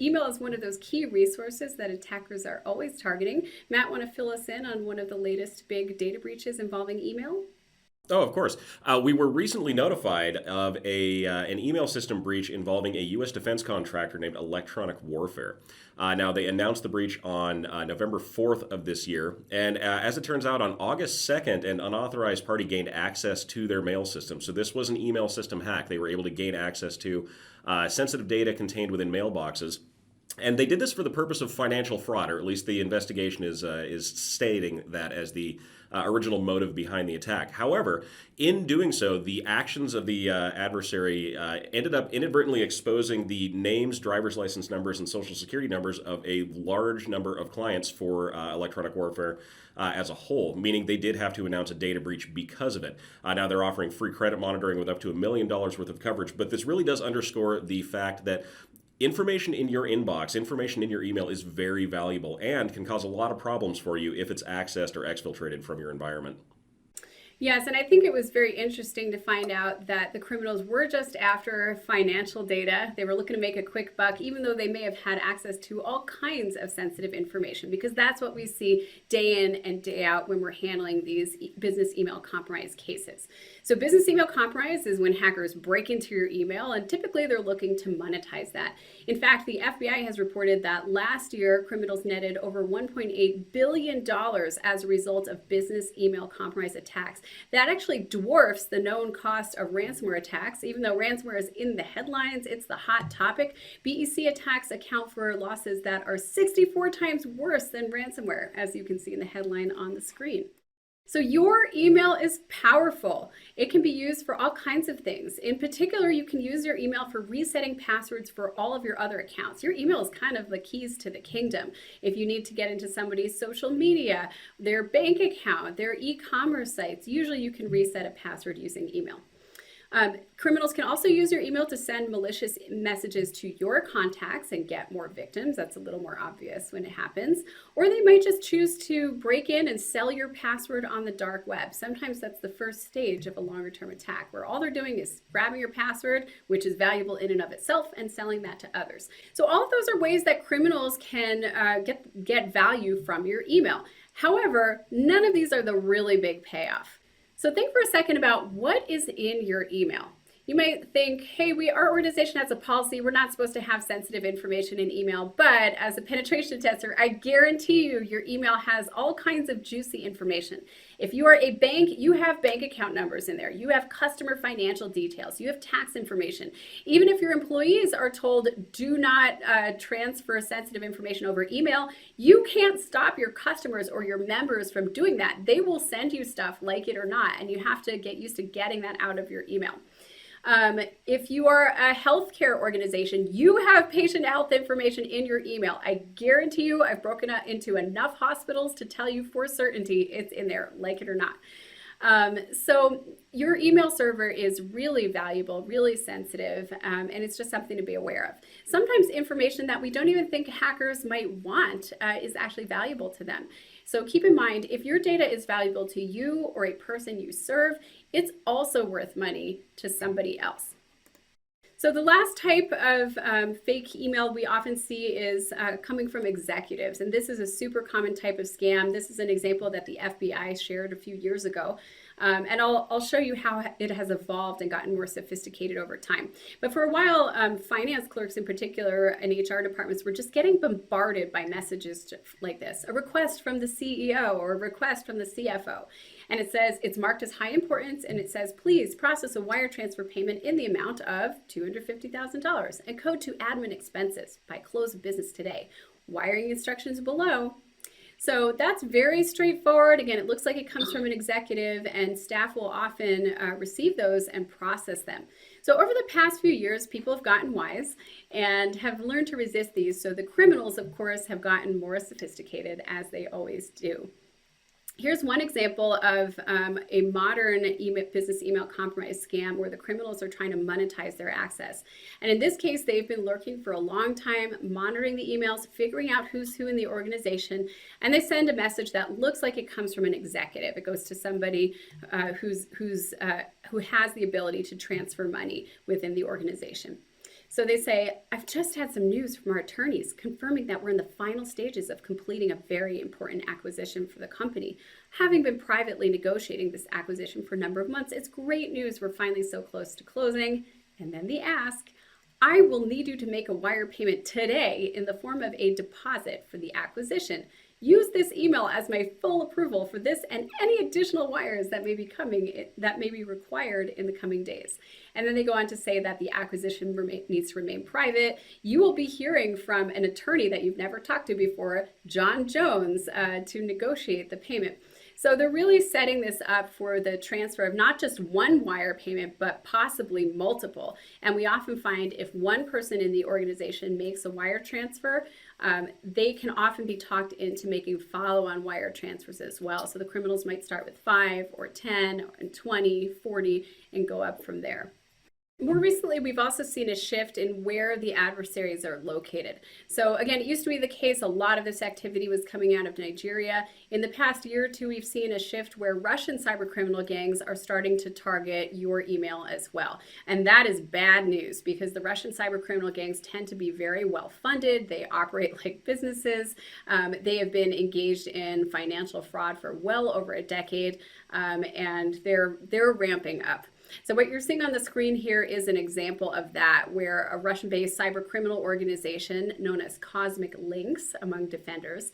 email is one of those key resources that attackers are always targeting. Matt, want to fill us in on one of the latest big data breaches involving email? Oh, of course. We were recently notified of an email system breach involving a U.S. defense contractor named Electronic Warfare. Now, they announced the breach on November 4th of this year, and as it turns out, on August 2nd, an unauthorized party gained access to their mail system. So this was an email system hack. They were able to gain access to sensitive data contained within mailboxes. And they did this for the purpose of financial fraud, or at least the investigation is stating that as the original motive behind the attack. However, in doing so, the actions of the adversary ended up inadvertently exposing the names, driver's license numbers, and social security numbers of a large number of clients for electronic warfare as a whole, meaning they did have to announce a data breach because of it. Now they're offering free credit monitoring with up to $1 million worth of coverage, but this really does underscore the fact that information in your inbox, information in your email is very valuable and can cause a lot of problems for you if it's accessed or exfiltrated from your environment. Yes, and I think it was very interesting to find out that the criminals were just after financial data. They were looking to make a quick buck, even though they may have had access to all kinds of sensitive information, because that's what we see day in and day out when we're handling these business email compromise cases. So business email compromise is when hackers break into your email, and typically they're looking to monetize that. In fact, the FBI has reported that last year, criminals netted over $1.8 billion as a result of business email compromise attacks. That actually dwarfs the known cost of ransomware attacks. Even though ransomware is in the headlines, it's the hot topic, BEC attacks account for losses that are 64 times worse than ransomware, as you can see in the headline on the screen. So your email is powerful. It can be used for all kinds of things. In particular, you can use your email for resetting passwords for all of your other accounts. Your email is kind of the keys to the kingdom. If you need to get into somebody's social media, their bank account, their e-commerce sites, usually you can reset a password using email. Criminals can also use your email to send malicious messages to your contacts and get more victims. That's a little more obvious when it happens. Or they might just choose to break in and sell your password on the dark web. Sometimes that's the first stage of a longer term attack, where all they're doing is grabbing your password, which is valuable in and of itself, and selling that to others. So all of those are ways that criminals can get value from your email. However, none of these are the really big payoff. So think for a second about what is in your email. You might think, hey, our organization has a policy. We're not supposed to have sensitive information in email. But as a penetration tester, I guarantee you your email has all kinds of juicy information. If you are a bank, you have bank account numbers in there. You have customer financial details. You have tax information. Even if your employees are told do not transfer sensitive information over email, you can't stop your customers or your members from doing that. They will send you stuff, like it or not, and you have to get used to getting that out of your email. If you are a healthcare organization, you have patient health information in your email. I guarantee you, I've broken it into enough hospitals to tell you for certainty it's in there, like it or not. So your email server is really valuable, really sensitive, and it's just something to be aware of. Sometimes information that we don't even think hackers might want is actually valuable to them. So keep in mind, if your data is valuable to you or a person you serve, it's also worth money to somebody else. So the last type of fake email we often see is coming from executives, and this is a super common type of scam. This is an example that the FBI shared a few years ago. And I'll show you how it has evolved and gotten more sophisticated over time. But for a while, finance clerks in particular and HR departments were just getting bombarded by messages like this: a request from the CEO or a request from the CFO. And it says it's marked as high importance, and it says, please process a wire transfer payment in the amount of $250,000 and code to admin expenses by close of business today. Wiring instructions below. So that's very straightforward. Again, it looks like it comes from an executive, and staff will often receive those and process them. So over the past few years, people have gotten wise and have learned to resist these. So the criminals, of course, have gotten more sophisticated, as they always do. Here's one example of a modern business email compromise scam where the criminals are trying to monetize their access. And in this case, they've been lurking for a long time, monitoring the emails, figuring out who's who in the organization, and they send a message that looks like it comes from an executive. It goes to somebody who has the ability to transfer money within the organization. So they say, I've just had some news from our attorneys confirming that we're in the final stages of completing a very important acquisition for the company. Having been privately negotiating this acquisition for a number of months, it's great news we're finally so close to closing. And then the ask, I will need you to make a wire payment today in the form of a deposit for the acquisition. Use this email as my full approval for this and any additional wires that may be required in the coming days. And then they go on to say that the acquisition needs to remain private. You will be hearing from an attorney that you've never talked to before, John Jones, to negotiate the payment. So they're really setting this up for the transfer of not just one wire payment, but possibly multiple. And we often find if one person in the organization makes a wire transfer, they can often be talked into making follow-on wire transfers as well. So the criminals might start with 5 or 10 and 20, 40, and go up from there. More recently, we've also seen a shift in where the adversaries are located. So again, it used to be the case, a lot of this activity was coming out of Nigeria. In the past year or two, we've seen a shift where Russian cybercriminal gangs are starting to target your email as well. And that is bad news because the Russian cybercriminal gangs tend to be very well funded. They operate like businesses. They have been engaged in financial fraud for well over a decade, and they're ramping up. So what you're seeing on the screen here is an example of that, where a Russian-based cybercriminal organization known as Cosmic Lynx, among defenders,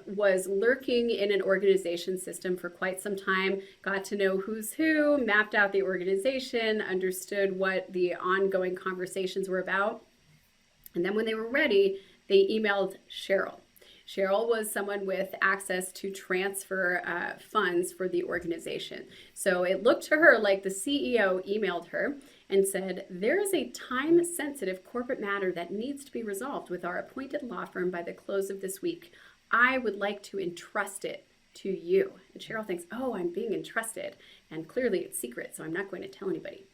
was lurking in an organization system for quite some time, got to know who's who, mapped out the organization, understood what the ongoing conversations were about. And then when they were ready, they emailed Cheryl. Cheryl was someone with access to transfer funds for the organization. So it looked to her like the CEO emailed her and said, there is a time-sensitive corporate matter that needs to be resolved with our appointed law firm by the close of this week. I would like to entrust it to you. And Cheryl thinks, oh, I'm being entrusted. And clearly it's secret, so I'm not going to tell anybody.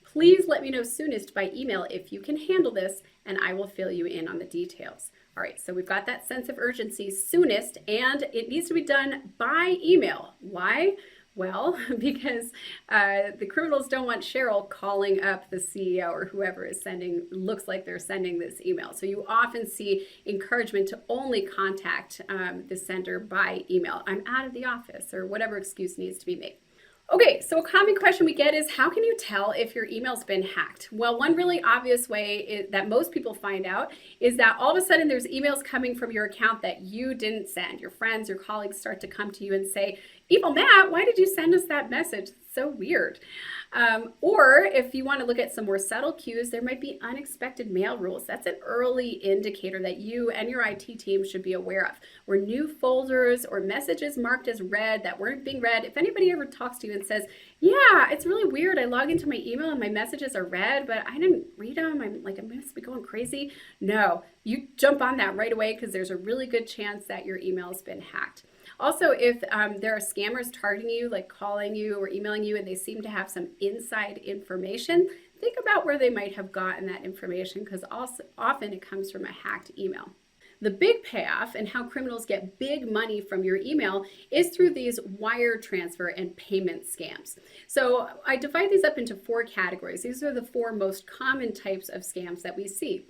Please let me know soonest by email if you can handle this, and I will fill you in on the details. All right, so we've got that sense of urgency, soonest, and it needs to be done by email. Why? Well, because the criminals don't want Cheryl calling up the CEO or whoever is looks like they're sending this email. So you often see encouragement to only contact the sender by email. I'm out of the office, or whatever excuse needs to be made. Okay, so a common question we get is, how can you tell if your email's been hacked? Well, one really obvious way that most people find out is that all of a sudden there's emails coming from your account that you didn't send. Your friends, your colleagues start to come to you and say, Evil Matt, why did you send us that message? It's so weird. Or if you want to look at some more subtle cues, there might be unexpected mail rules. That's an early indicator that you and your IT team should be aware of. Or new folders or messages marked as read that weren't being read. If anybody ever talks to you and says, yeah, it's really weird, I log into my email and my messages are read, but I didn't read them, I must be going crazy. No, you jump on that right away because there's a really good chance that your email's been hacked. Also, if there are scammers targeting you, like calling you or emailing you, and they seem to have some inside information, think about where they might have gotten that information, because often it comes from a hacked email. The big payoff and how criminals get big money from your email is through these wire transfer and payment scams. So I divide these up into 4 categories. These are the 4 most common types of scams that we see.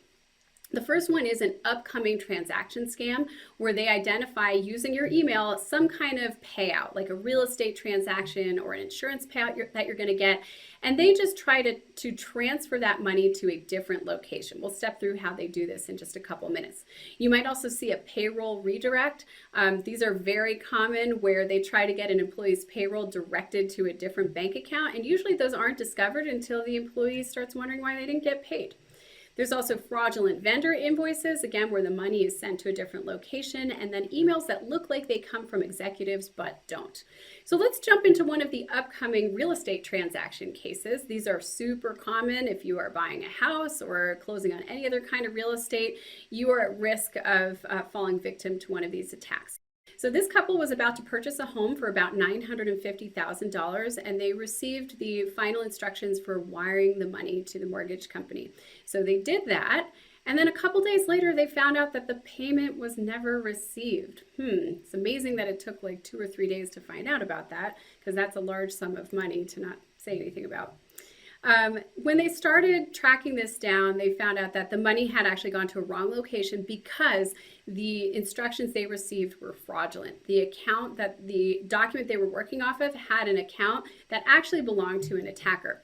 The first one is an upcoming transaction scam where they identify using your email some kind of payout, like a real estate transaction or an insurance payout that you're going to get, and they just try to transfer that money to a different location. We'll step through how they do this in just a couple minutes. You might also see a payroll redirect. These are very common, where they try to get an employee's payroll directed to a different bank account, and usually those aren't discovered until the employee starts wondering why they didn't get paid. There's also fraudulent vendor invoices, again, where the money is sent to a different location, and then emails that look like they come from executives but don't. So let's jump into one of the upcoming real estate transaction cases. These are super common. If you are buying a house or closing on any other kind of real estate, you are at risk of falling victim to one of these attacks. So this couple was about to purchase a home for about $950,000, and they received the final instructions for wiring the money to the mortgage company. So they did that, and then a couple days later, they found out that the payment was never received. It's amazing that it took like 2 or 3 days to find out about that, because that's a large sum of money to not say anything about. When they started tracking this down, they found out that the money had actually gone to a wrong location because the instructions they received were fraudulent. The document they were working off of had an account that actually belonged to an attacker.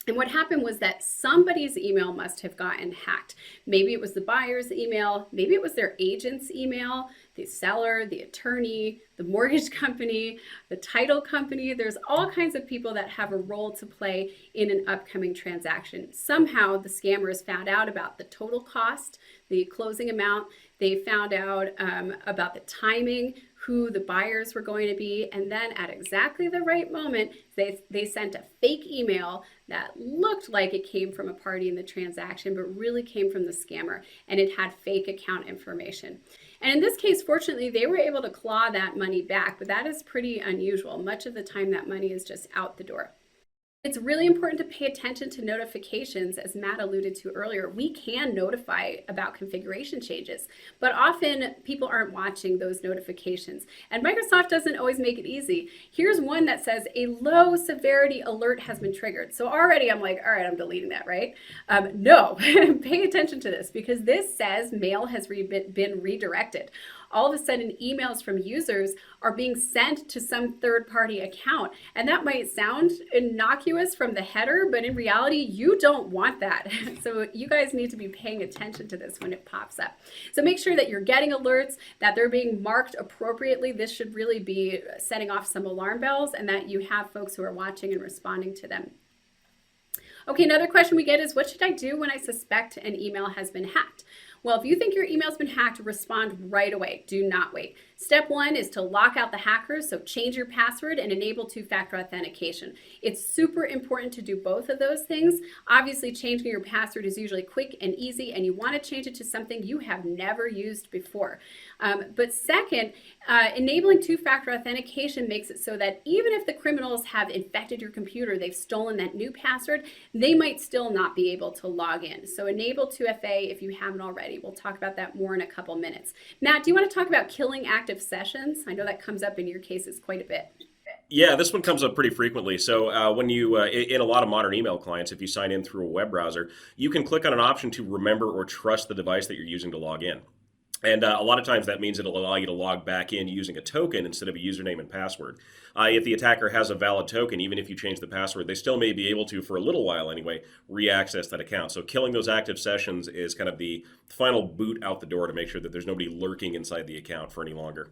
And what happened was that somebody's email must have gotten hacked. Maybe it was the buyer's email, maybe it was their agent's email, the seller, the attorney, the mortgage company, the title company. There's all kinds of people that have a role to play in an upcoming transaction. Somehow the scammers found out about the total cost, the closing amount. They found out about the timing, who the buyers were going to be, and then at exactly the right moment, they sent a fake email that looked like it came from a party in the transaction, but really came from the scammer, and it had fake account information. And in this case, fortunately, they were able to claw that money back, but that is pretty unusual. Much of the time, that money is just out the door. It's really important to pay attention to notifications, as Matt alluded to earlier. We can notify about configuration changes, but often people aren't watching those notifications. And Microsoft doesn't always make it easy. Here's one that says a low severity alert has been triggered. So already I'm like, all right, I'm deleting that, right? No, pay attention to this because this says mail has been redirected. All of a sudden, emails from users are being sent to some third-party account. And that might sound innocuous from the header, but in reality, you don't want that. So you guys need to be paying attention to this when it pops up. So make sure that you're getting alerts, that they're being marked appropriately. This should really be setting off some alarm bells, and that you have folks who are watching and responding to them. Okay, another question we get is, what should I do when I suspect an email has been hacked? Well, if you think your email's been hacked, respond right away. Do not wait. Step one is to lock out the hackers, so change your password and enable two-factor authentication. It's super important to do both of those things. Obviously, changing your password is usually quick and easy, and you want to change it to something you have never used before. But second, enabling two-factor authentication makes it so that even if the criminals have infected your computer, they've stolen that new password, they might still not be able to log in. So enable 2FA if you haven't already. We'll talk about that more in a couple minutes. Matt, do you want to talk about killing active sessions? I know that comes up in your cases quite a bit. Yeah, this one comes up pretty frequently. So when you, in a lot of modern email clients, if you sign in through a web browser, you can click on an option to remember or trust the device that you're using to log in. And a lot of times that means it'll allow you to log back in using a token instead of a username and password. If the attacker has a valid token, even if you change the password, they still may be able to, for a little while anyway, re-access that account. So killing those active sessions is kind of the final boot out the door to make sure that there's nobody lurking inside the account for any longer.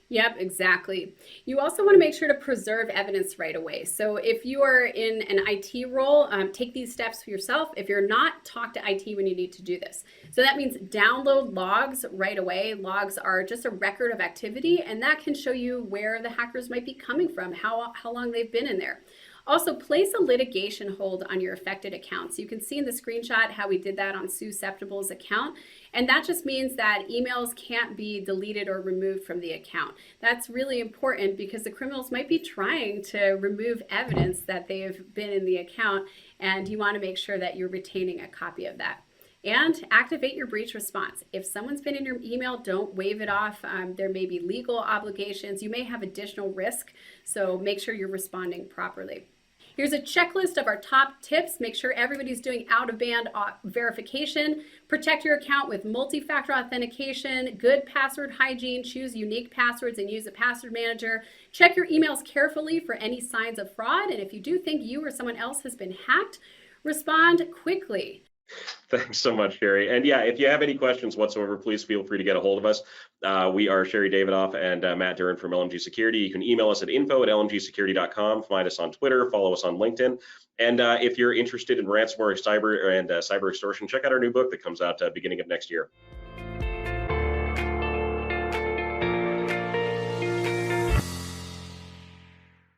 Yep, exactly. You also want to make sure to preserve evidence right away. So if you are in an IT role, take these steps for yourself. If you're not, talk to IT when you need to do this. So that means download logs right away. Logs are just a record of activity, and that can show you where the hackers might be coming from, how long they've been in there. Also, place a litigation hold on your affected accounts. You can see in the screenshot how we did that on Susceptible's account. And that just means that emails can't be deleted or removed from the account. That's really important because the criminals might be trying to remove evidence that they've been in the account, and you want to make sure that you're retaining a copy of that. And activate your breach response. If someone's been in your email, don't wave it off. There may be legal obligations. You may have additional risk, so make sure you're responding properly. Here's a checklist of our top tips. Make sure everybody's doing out-of-band verification. Protect your account with multi-factor authentication, good password hygiene, choose unique passwords and use a password manager. Check your emails carefully for any signs of fraud. And if you do think you or someone else has been hacked, respond quickly. Thanks so much, Sherry. And yeah, if you have any questions whatsoever, please feel free to get a hold of us. We are Sherry Davidoff and Matt Duran from LMG Security. You can email us at info@lmgsecurity.com, find us on Twitter, follow us on LinkedIn. And if you're interested in ransomware, cyber, and cyber extortion, check out our new book that comes out beginning of next year.